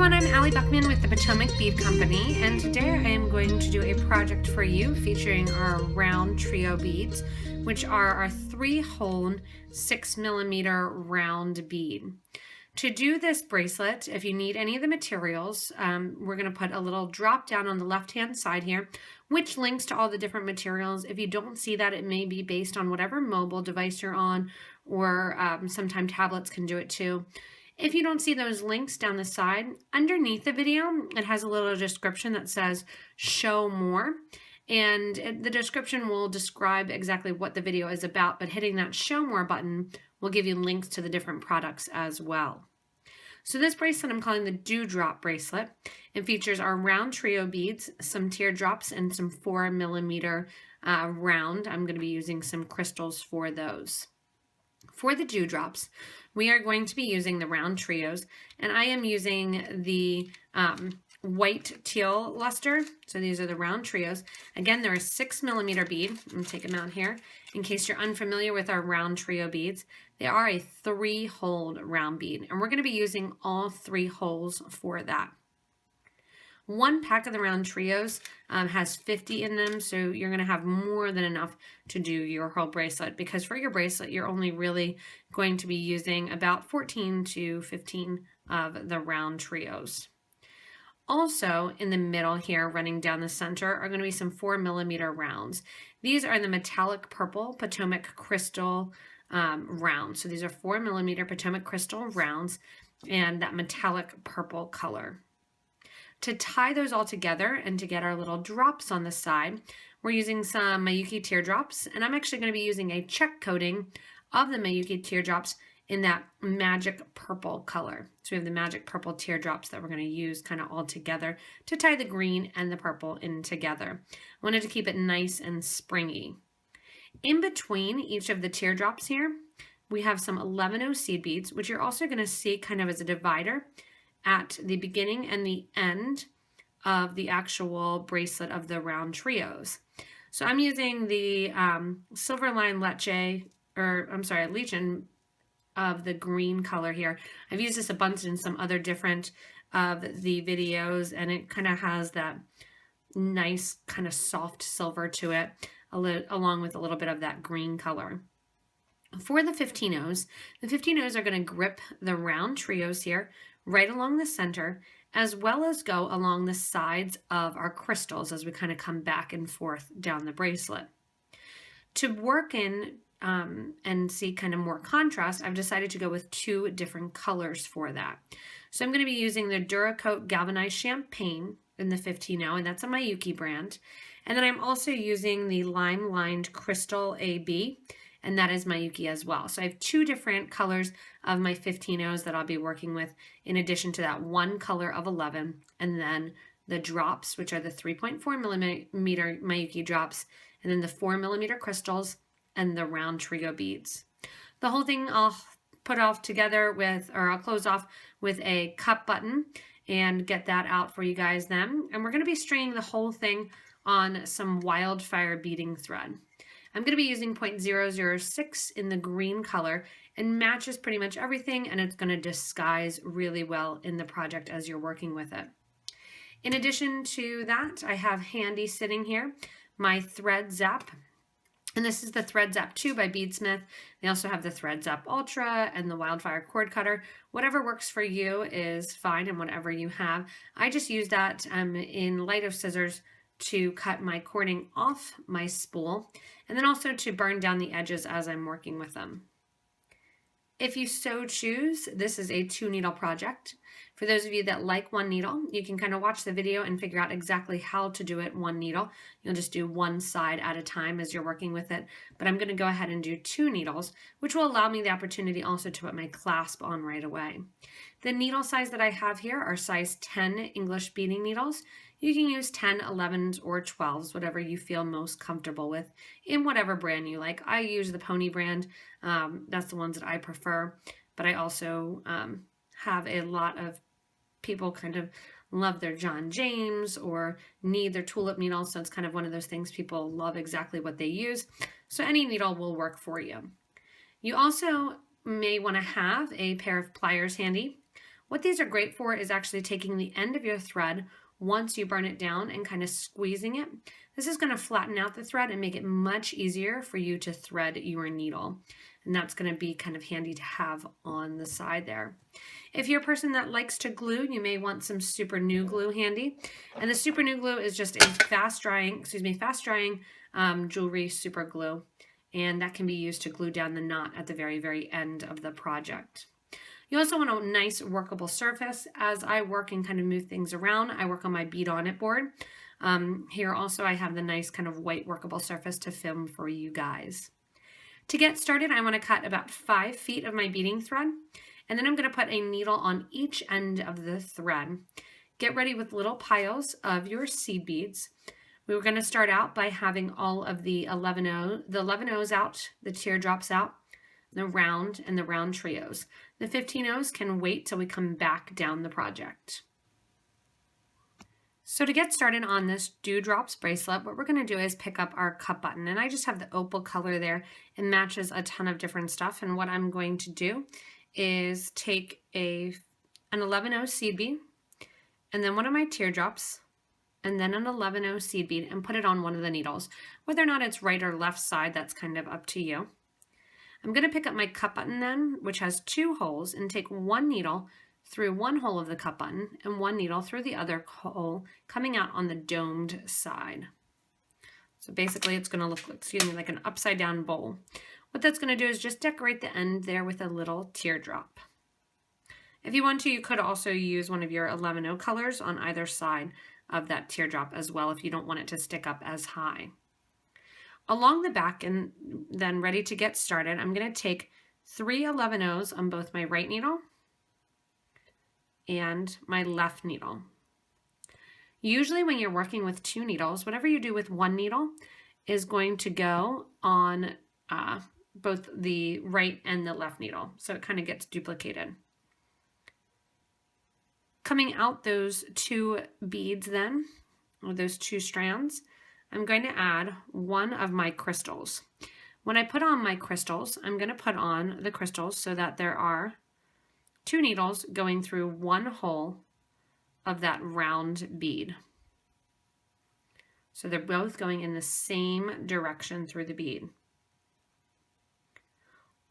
everyone, I'm Allie Buckman with the Potomac Bead Company, and today I am going to do a project for you featuring our RounTrio beads, which are our 3-hole 6mm round bead. To do this bracelet, if you need any of the materials, we're going to put a little drop down on the left-hand side here, which links to all the different materials. If you don't see that, it may be based on whatever mobile device you're on, or sometimes tablets can do it too. If you don't see those links down the side, underneath the video, it has a little description that says show more. And the description will describe exactly what the video is about, but hitting that show more button will give you links to the different products as well. So this bracelet I'm calling the Dewdrop bracelet. It features our RounTrio beads, some teardrops, and some 4mm round. I'm going to be using some crystals for those. For the dewdrops, we are going to be using the RounTrios, and I am using the white teal luster. So these are the RounTrios. Again, they're a 6mm bead. I'm going to take them out here. In case you're unfamiliar with our RounTrio beads, they are a 3-hole round bead, and we're going to be using all 3 holes for that. One pack of the RounTrios has 50 in them, so you're going to have more than enough to do your whole bracelet, because for your bracelet, you're only really going to be using about 14 to 15 of the RounTrios. Also, in the middle here, running down the center, are going to be some 4mm rounds. These are the metallic purple Potomac crystal rounds. So these are 4mm Potomac crystal rounds and that metallic purple color. To tie those all together and to get our little drops on the side, we're using some Miyuki teardrops, and I'm actually going to be using a check coating of the Miyuki teardrops in that magic purple color. So we have the magic purple teardrops that we're going to use kind of all together to tie the green and the purple in together. I wanted to keep it nice and springy. In between each of the teardrops here, we have some 11-0 seed beads, which you're also going to see kind of as a divider at the beginning and the end of the actual bracelet of the RounTrios. So I'm using the silver line Lichen of the green color here. I've used this a bunch in some other different of the videos, and it kind of has that nice kind of soft silver to it, along with a little bit of that green color. For the 15-0s, the 15-0s are going to grip the RounTrios here right along the center, as well as go along the sides of our crystals as we kind of come back and forth down the bracelet. To work in and see kind of more contrast, I've decided to go with 2 different colors for that. So I'm going to be using the Duracoat Galvanized Champagne in the 15-0, and that's a Miyuki brand. And then I'm also using the Lime Lined Crystal AB, and that is Miyuki as well. So I have 2 different colors of my 15-0s that I'll be working with, in addition to that one color of 11, and then the drops, which are the 3.4mm Miyuki drops, and then the 4mm crystals and the RounTrio beads. The whole thing I'll put off together with, or I'll close off with a cup button and get that out for you guys then. And we're going to be stringing the whole thing on some wildfire beading thread. I'm going to be using 0.006 in the green color, and matches pretty much everything, and it's going to disguise really well in the project as you're working with it. In addition to that, I have handy sitting here my Thread Zap, and this is the Thread Zap 2 by Beadsmith. They also have the Thread Zap Ultra and the Wildfire Cord Cutter. Whatever works for you is fine, and whatever you have. I just use that in light of scissors to cut my cording off my spool, and then also to burn down the edges as I'm working with them. If you so choose, this is a 2-needle project. For those of you that like 1 needle, you can kind of watch the video and figure out exactly how to do it 1 needle. You'll just do one side at a time as you're working with it. But I'm going to go ahead and do 2 needles, which will allow me the opportunity also to put my clasp on right away. The needle size that I have here are size 10 English beading needles. You can use 10, 11s, or 12s, whatever you feel most comfortable with in whatever brand you like. I use the Pony brand. That's the ones that I prefer. But I also have a lot of people kind of love their John James or need their tulip needle. So it's kind of one of those things people love exactly what they use. So any needle will work for you. You also may want to have a pair of pliers handy. What these are great for is actually taking the end of your thread once you burn it down and kind of squeezing it. This is going to flatten out the thread and make it much easier for you to thread your needle. And that's going to be kind of handy to have on the side there. If you're a person that likes to glue, you may want some super new glue handy. And the super new glue is just a fast drying jewelry super glue. And that can be used to glue down the knot at the very, very end of the project. You also want a nice workable surface. As I work and kind of move things around, I work on my bead on it board. Here also I have the nice kind of white workable surface to film for you guys. To get started, I want to cut about 5 feet of my beading thread, and then I'm going to put a needle on each end of the thread. Get ready with little piles of your seed beads. We were going to start out by having all of the 11 O's out, the teardrops out, the round and the round trios. The 15 O's can wait till we come back down the project. So to get started on this Dewdrops bracelet, what we're going to do is pick up our cup button, and I just have the opal color there. It matches a ton of different stuff, and what I'm going to do is take an 11O seed bead, and then one of my teardrops, and then an 11O seed bead, and put it on one of the needles. Whether or not it's right or left side, that's kind of up to you. I'm going to pick up my cup button then, which has 2 holes, and take one needle through one hole of the cup button and one needle through the other hole, coming out on the domed side. So basically it's going to look, like an upside down bowl. What that's going to do is just decorate the end there with a little teardrop. If you want to, you could also use one of your 11O colors on either side of that teardrop as well if you don't want it to stick up as high. Along the back, and then ready to get started, I'm going to take 3 11Os on both my right needle and my left needle. Usually when you're working with 2 needles, whatever you do with one needle is going to go on both the right and the left needle, so it kind of gets duplicated. Coming out those 2 beads then, or those 2 strands, I'm going to add one of my crystals. When I put on my crystals, I'm going to put on the crystals so that there are 2 needles going through one hole of that round bead. So they're both going in the same direction through the bead.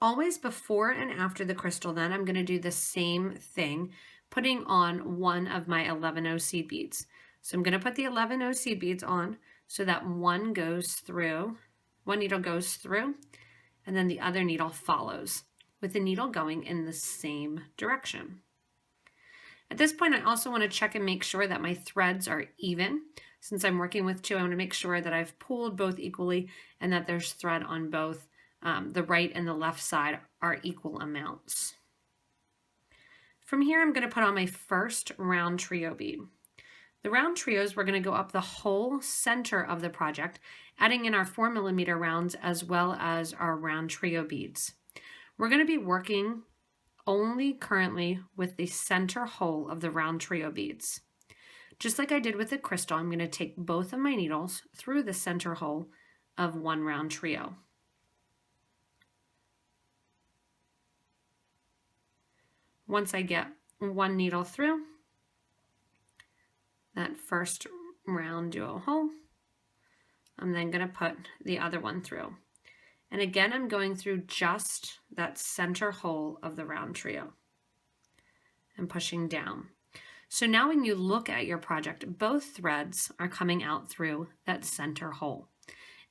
Always before and after the crystal then, I'm going to do the same thing, putting on one of my 11O seed beads. So I'm going to put the 11O seed beads on so that one needle goes through, and then the other needle follows, with the needle going in the same direction. At this point, I also want to check and make sure that my threads are even. Since I'm working with 2, I want to make sure that I've pulled both equally and that there's thread on both the right and the left side are equal amounts. From here, I'm going to put on my first round trio bead. The round trios, we're going to go up the whole center of the project, adding in our 4mm rounds as well as our round trio beads. We're going to be working only currently with the center hole of the round trio beads. Just like I did with the crystal, I'm going to take both of my needles through the center hole of one round trio. Once I get one needle through that first round duo hole, I'm then going to put the other one through. And again, I'm going through just that center hole of the round trio and pushing down. So now when you look at your project, both threads are coming out through that center hole.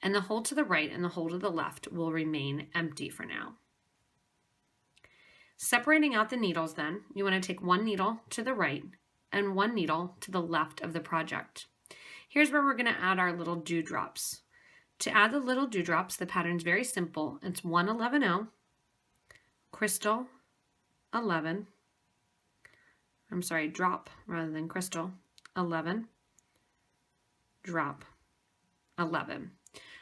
And the hole to the right and the hole to the left will remain empty for now. Separating out the needles then, you want to take one needle to the right and one needle to the left of the project. Here's where we're going to add our little dewdrops. To add the little dewdrops, the pattern's very simple. It's 1 11O, crystal 11, drop rather than crystal 11, drop 11.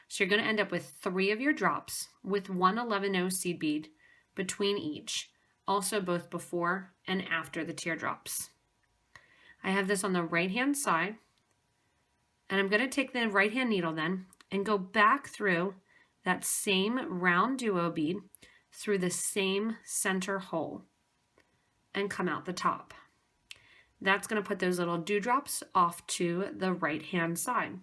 So you're going to end up with 3 of your drops with 1 11O seed bead between each, also both before and after the teardrops. I have this on the right hand side, and I'm going to take the right hand needle then and go back through that same round duo bead through the same center hole and come out the top. That's going to put those little dewdrops off to the right-hand side.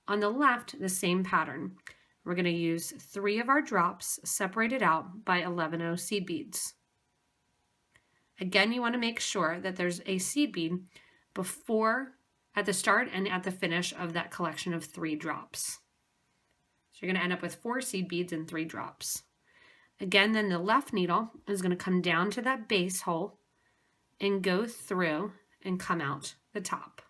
On the left, the same pattern. We're going to use 3 of our drops separated out by 11O seed beads. Again, you want to make sure that there's a seed bead before, at the start and at the finish of that collection of 3 drops. So you're going to end up with 4 seed beads and 3 drops. Again, then the left needle is going to come down to that base hole and go through and come out the top.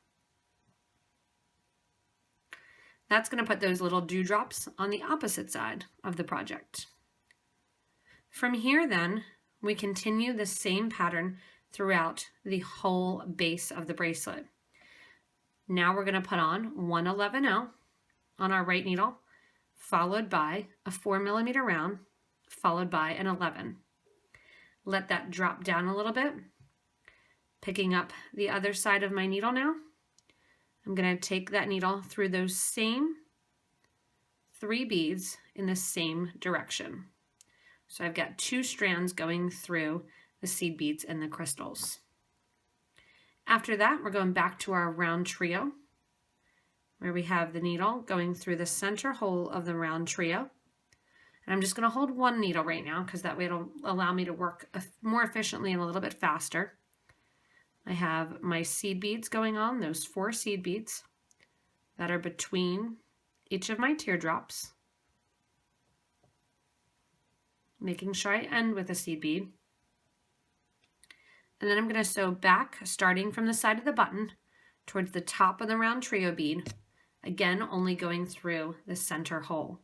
That's going to put those little dewdrops on the opposite side of the project. From here then, we continue the same pattern throughout the whole base of the bracelet. Now we're going to put on 1 11O on our right needle, followed by a 4mm round, followed by an 11. Let that drop down a little bit. Picking up the other side of my needle now. I'm going to take that needle through those same 3 beads in the same direction. So I've got 2 strands going through the seed beads and the crystals. After that, we're going back to our round trio, where we have the needle going through the center hole of the round trio. And I'm just going to hold 1 needle right now because that way it'll allow me to work more efficiently and a little bit faster. I have my seed beads going on, those 4 seed beads that are between each of my teardrops, making sure I end with a seed bead. And then I'm going to sew back, starting from the side of the button towards the top of the round trio bead, again only going through the center hole.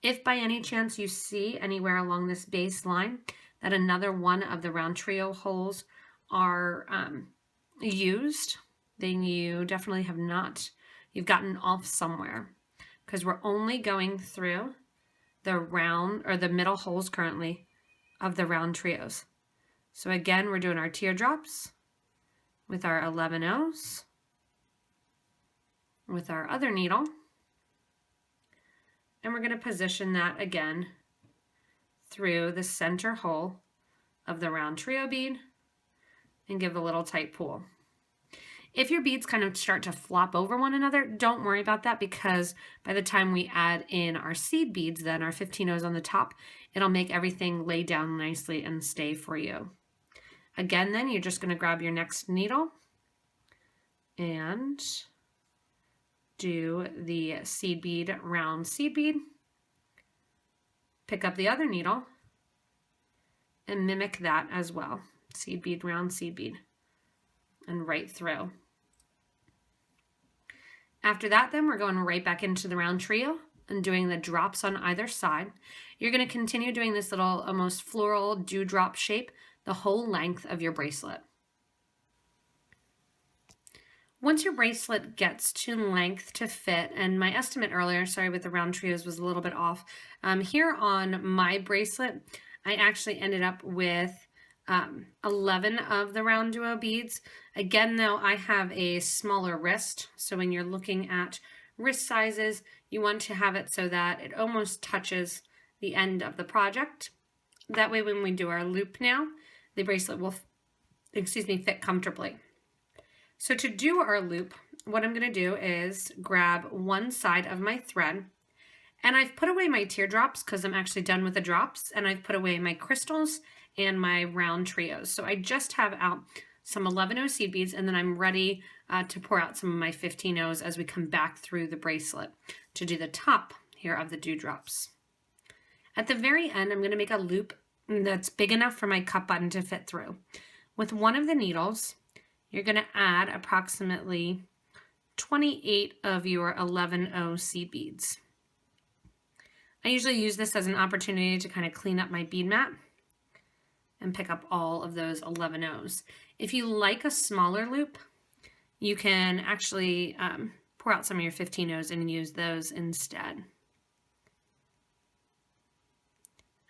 If by any chance you see anywhere along this base line that another one of the round trio holes are used, then you definitely have not, you've gotten off somewhere, because we're only going through the round or the middle holes currently of the round trios. So again, we're doing our teardrops with our 11Os, with our other needle, and we're going to position that again through the center hole of the round trio bead and give a little tight pull. If your beads kind of start to flop over one another, don't worry about that, because by the time we add in our seed beads, then our 15Os on the top, it'll make everything lay down nicely and stay for you. Again, then you're just going to grab your next needle and do the seed bead, round seed bead, pick up the other needle and mimic that as well. Seed bead, round seed bead, and right through. After that, then we're going right back into the round trio and doing the drops on either side. You're going to continue doing this little almost floral dewdrop shape the whole length of your bracelet. Once your bracelet gets to length to fit, and my estimate earlier, sorry, with the round trios was a little bit off. Here on my bracelet, I actually ended up with 11 of the round duo beads. Again, though, I have a smaller wrist, so when you're looking at wrist sizes, you want to have it so that it almost touches the end of the project. That way, when we do our loop now, the bracelet will, fit comfortably. So to do our loop, what I'm going to do is grab one side of my thread, and I've put away my teardrops because I'm actually done with the drops, and I've put away my crystals and my round trios. So I just have out some 11O seed beads, and then I'm ready to pour out some of my 15Os as we come back through the bracelet to do the top here of the dewdrops. At the very end, I'm going to make a loop that's big enough for my cup button to fit through. With one of the needles, you're going to add approximately 28 of your 11O seed beads. I usually use this as an opportunity to kind of clean up my bead mat and pick up all of those 11Os. If you like a smaller loop, you can actually pour out some of your 15Os and use those instead.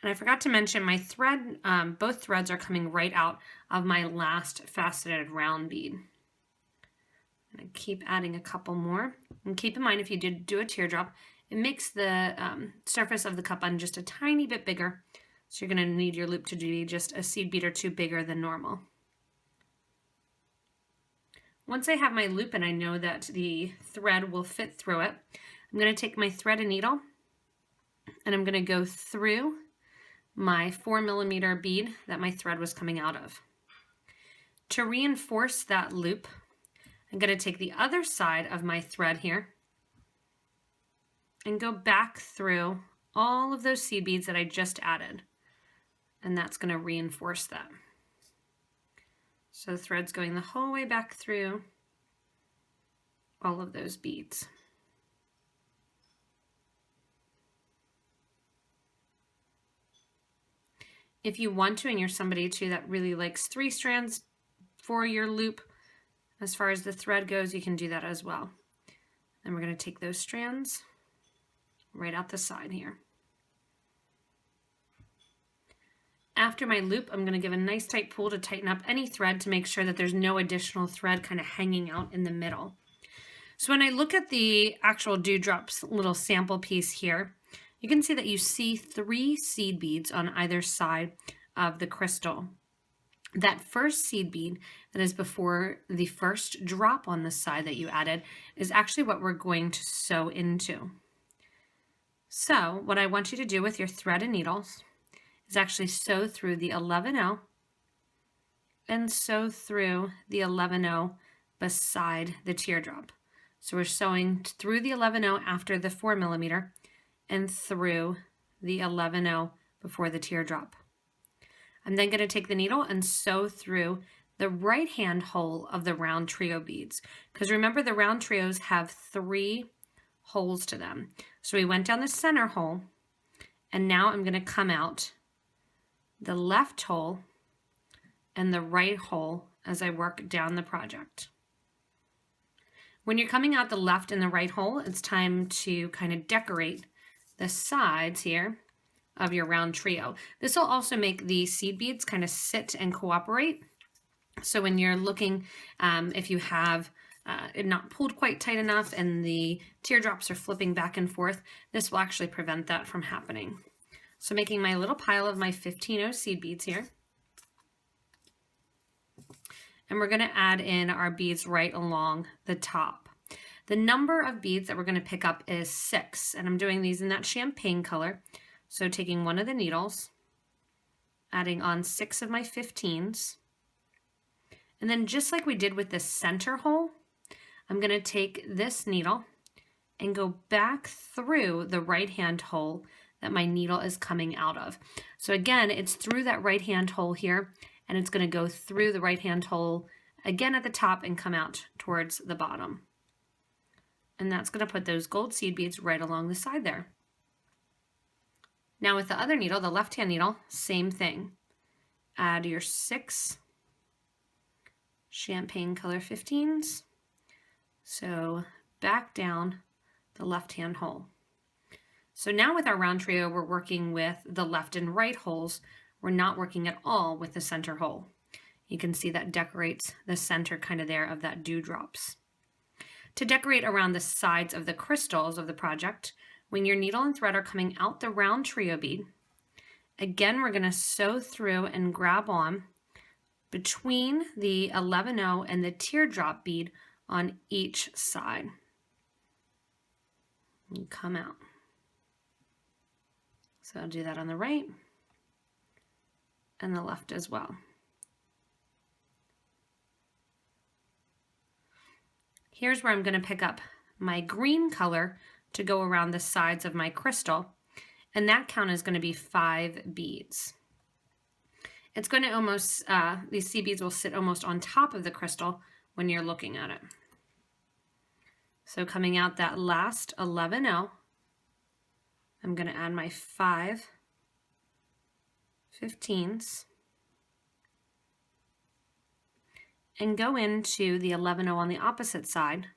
And I forgot to mention my thread, both threads are coming right out of my last faceted round bead. I'm going to keep adding a couple more. And keep in mind, if you did do a teardrop, it makes the surface of the cup button just a tiny bit bigger. So you're going to need your loop to be just a seed bead or two bigger than normal. Once I have my loop and I know that the thread will fit through it, I'm going to take my thread and needle and I'm going to go through my 4mm bead that my thread was coming out of. To reinforce that loop, I'm going to take the other side of my thread here and go back through all of those seed beads that I just added. And that's going to reinforce that. So the thread's going the whole way back through all of those beads. If you want to, and you're somebody too that really likes 3 strands for your loop, as far as the thread goes, you can do that as well. And we're going to take those strands right out the side here. After my loop, I'm going to give a nice tight pull to tighten up any thread to make sure that there's no additional thread kind of hanging out in the middle. So when I look at the actual Dewdrops little sample piece here, you can see that you see 3 seed beads on either side of the crystal. That first seed bead that is before the first drop on the side that you added is actually what we're going to sew into. So what I want you to do with your thread and needles is actually sew through the 11-0 and sew through the 11-0 beside the teardrop. So we're sewing through the 11-0 after the 4mm and through the 11-0 before the teardrop. I'm then going to take the needle and sew through the right hand hole of the RounTrio beads, because remember the RounTrios have 3 holes to them. So we went down the center hole, and now I'm going to come out the left hole and the right hole as I work down the project. When you're coming out the left and the right hole, it's time to kind of decorate the sides here of your RounTrio. This will also make the seed beads kind of sit and cooperate. So when you're looking, if you have it not pulled quite tight enough and the teardrops are flipping back and forth, this will actually prevent that from happening. So making my little pile of my 15-0 seed beads here. And we're going to add in our beads right along the top. The number of beads that we're going to pick up is 6, and I'm doing these in that champagne color. So taking one of the needles, adding on 6 of my 15s, and then just like we did with the center hole, I'm going to take this needle and go back through the right hand hole that my needle is coming out of. So again, it's through that right hand hole here, and it's going to go through the right hand hole again at the top and come out towards the bottom. And that's going to put those gold seed beads right along the side there. Now with the other needle, the left hand needle, same thing. Add your 6 champagne color 15s. So back down the left hand hole. So now with our RounTrio, we're working with the left and right holes. We're not working at all with the center hole. You can see that decorates the center kind of there of that dewdrops. To decorate around the sides of the crystals of the project, when your needle and thread are coming out the RounTrio bead, again, we're going to sew through and grab on between the 11-0 and the teardrop bead on each side. And come out. So I'll do that on the right and the left as well. Here's where I'm going to pick up my green color to go around the sides of my crystal, and that count is going to be 5 beads. It's going to almost, these seed beads will sit almost on top of the crystal when you're looking at it. So coming out that last 11-0, I'm going to add my 5 15s and go into the 11-0 on the opposite side.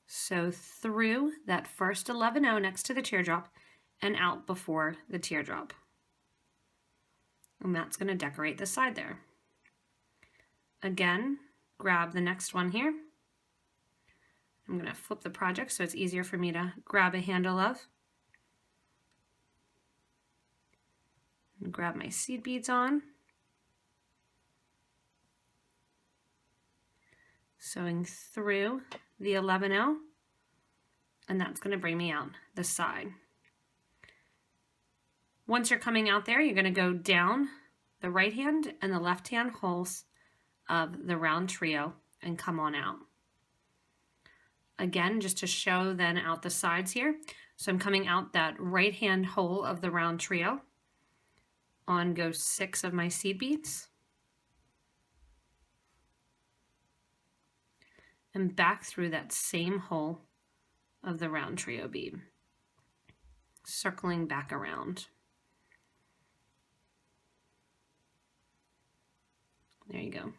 So through that first 11-0 next to the teardrop and out before the teardrop. And that's going to decorate the side there. Again, grab the next one here. I'm going to flip the project so it's easier for me to grab a handle of. And grab my seed beads on. Sewing through the 11-0, and that's going to bring me out the side. Once you're coming out there, you're going to go down the right hand and the left hand holes of the round trio and come on out. Again, just to show then out the sides here. So I'm coming out that right hand hole of the round trio. On go 6 of my seed beads. And back through that same hole of the round trio bead. Circling back around. There you go.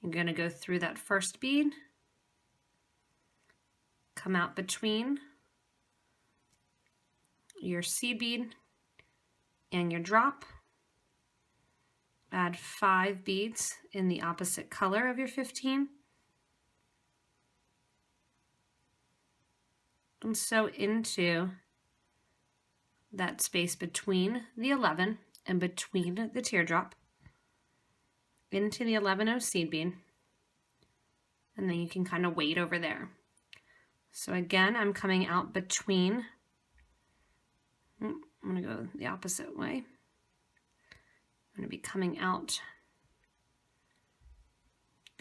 You're going to go through that first bead, come out between your seed bead and your drop, add 5 beads in the opposite color of your 15, and sew into that space between the 11 and between the teardrop, into the 11-0 seed bead, and then you can kind of wait over there. So again, I'm coming out between, I'm going to go the opposite way. I'm going to be coming out,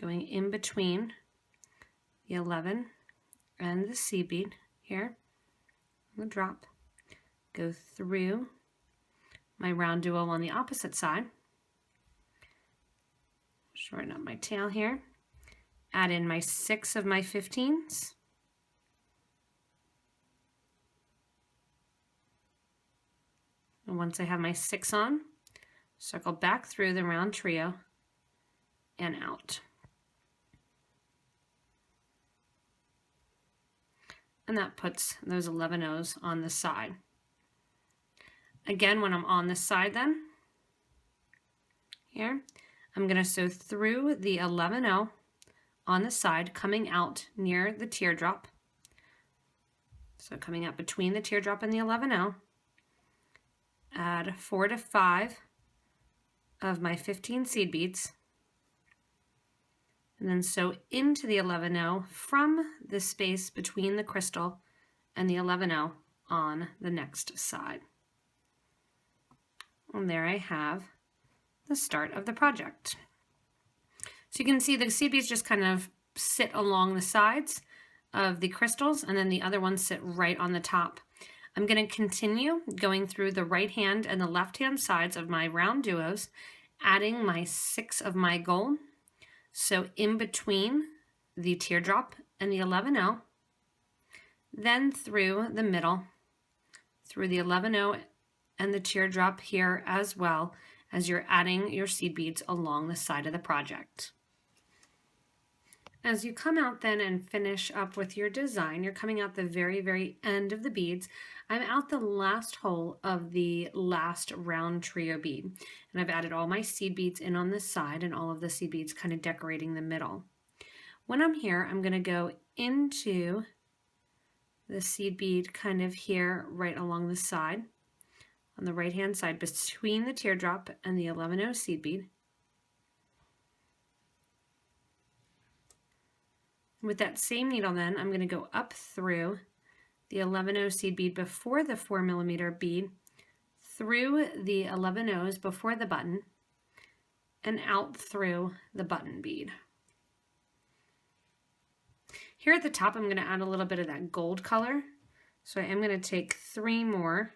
going in between the 11 and the seed bead here, the drop, go through my round duo on the opposite side, shorten up my tail here, add in my 6 of my 15s, and once I have my 6 on, circle back through the round trio and out. And that puts those 11-0s on the side. Again, when I'm on the side then, here, I'm going to sew through the 11-0 on the side, coming out near the teardrop. So coming out between the teardrop and the 11-0, add 4 to 5 of my 15 seed beads, and then sew into the 11-0 from the space between the crystal and the 11-0 on the next side. And there I have the start of the project. So you can see the seed beads just kind of sit along the sides of the crystals, and then the other ones sit right on the top. I'm going to continue going through the right hand and the left hand sides of my round duos, adding my 6 of my gold. So in between the teardrop and the 11-0, then through the middle, through the 11-0 and the teardrop here as well, as you're adding your seed beads along the side of the project. As you come out then and finish up with your design, you're coming out the very, very end of the beads. I'm out the last hole of the last round trio bead, and I've added all my seed beads in on this side and all of the seed beads kind of decorating the middle. When I'm here, I'm going to go into the seed bead kind of here right along the side, on the right hand side between the teardrop and the 11-0 seed bead. With that same needle then, I'm going to go up through the 11-0 seed bead before the 4mm bead, through the 11-0s before the button, and out through the button bead. Here at the top, I'm going to add a little bit of that gold color. So I am going to take 3 more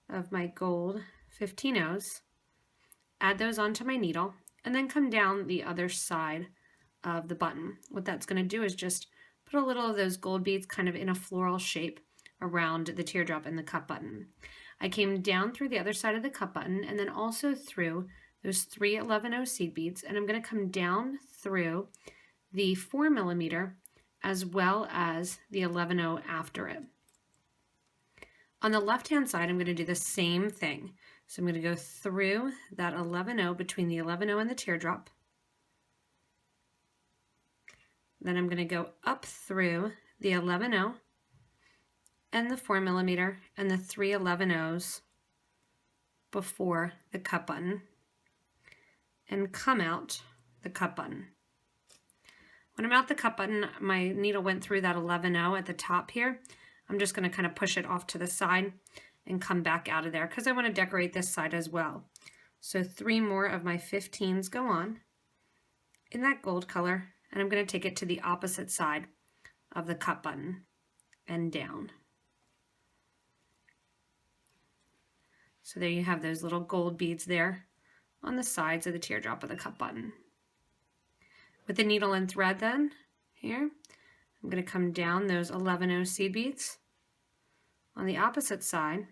of my gold 15-0s, add those onto my needle, and then come down the other side of the button. What that's going to do is just put a little of those gold beads kind of in a floral shape around the teardrop and the cup button. I came down through the other side of the cup button and then also through those 3 11-0 seed beads, and I'm going to come down through the 4mm as well as the 11-0 after it. On the left hand side, I'm going to do the same thing. So I'm going to go through that 11-0 between the 11-0 and the teardrop. Then I'm going to go up through the 11-0 and the 4mm and the 3 11-0s before the cup button and come out the cup button. When I'm at the cut button, my needle went through that 11-0 at the top here. I'm just going to kind of push it off to the side and come back out of there because I want to decorate this side as well. So 3 more of my 15s go on in that gold color, and I'm going to take it to the opposite side of the cut button and down. So there you have those little gold beads there on the sides of the teardrop of the cut button. With the needle and thread then, here, I'm going to come down those 11-0 seed beads on the opposite side.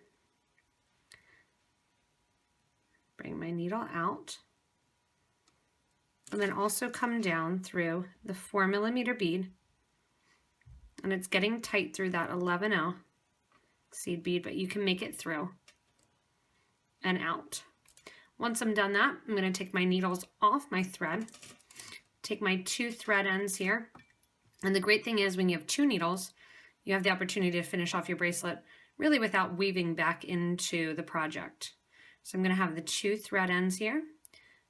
Bring my needle out. And then also come down through the 4mm bead. And it's getting tight through that 11-0 seed bead, but you can make it through and out. Once I'm done that, I'm going to take my needles off my thread, take my 2 thread ends here. And the great thing is when you have 2 needles, you have the opportunity to finish off your bracelet really without weaving back into the project. So I'm going to have the 2 thread ends here.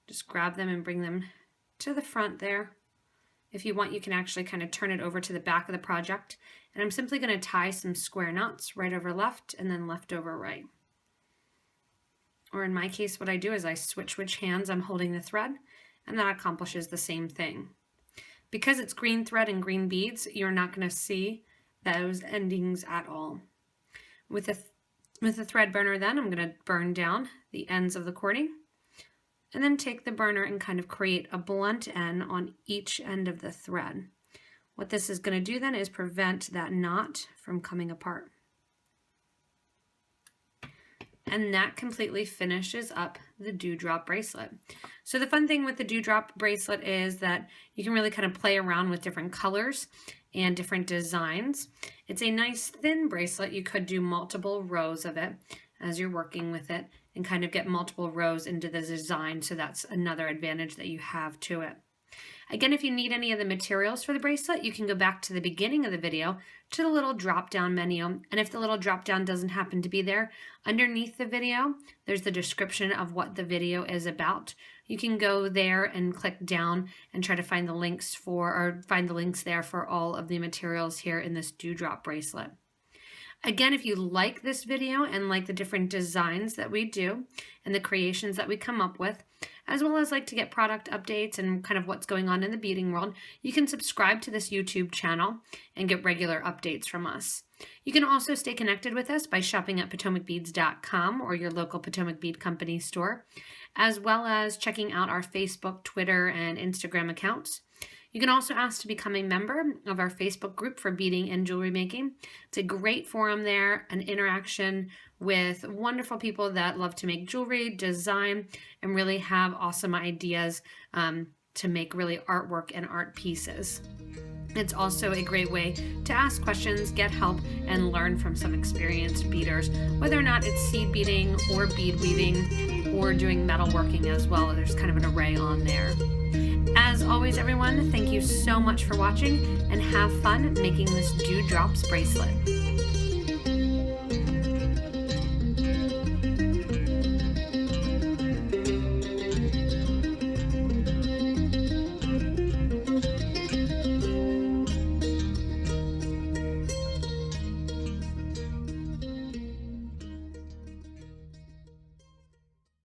Just grab them and bring them to the front there. If you want, you can actually kind of turn it over to the back of the project. And I'm simply going to tie some square knots right over left and then left over right. Or in my case, what I do is I switch which hands I'm holding the thread, and that accomplishes the same thing. Because it's green thread and green beads, you're not going to see those endings at all. With the thread burner then, I'm going to burn down the ends of the cording, and then take the burner and kind of create a blunt end on each end of the thread. What this is going to do then is prevent that knot from coming apart. And that completely finishes up the dewdrop bracelet. So the fun thing with the dewdrop bracelet is that you can really kind of play around with different colors and different designs. It's a nice thin bracelet. You could do multiple rows of it as you're working with it and kind of get multiple rows into the design. So that's another advantage that you have to it. Again, if you need any of the materials for the bracelet, you can go back to the beginning of the video to the little drop-down menu. And if the little drop-down doesn't happen to be there, underneath the video, there's the description of what the video is about. You can go there and click down and try to find the links there for all of the materials here in this dewdrop bracelet. Again, if you like this video and like the different designs that we do and the creations that we come up with, as well as like to get product updates and kind of what's going on in the beading world, you can subscribe to this YouTube channel and get regular updates from us. You can also stay connected with us by shopping at PotomacBeads.com or your local Potomac Bead Company store, as well as checking out our Facebook, Twitter, and Instagram accounts. You can also ask to become a member of our Facebook group for beading and jewelry making. It's a great forum there, an interaction with wonderful people that love to make jewelry, design, and really have awesome ideas to make really artwork and art pieces. It's also a great way to ask questions, get help, and learn from some experienced beaders, whether or not it's seed beading or bead weaving or doing metalworking as well. There's kind of an array on there. As always, everyone, thank you so much for watching and have fun making this Dewdrops bracelet.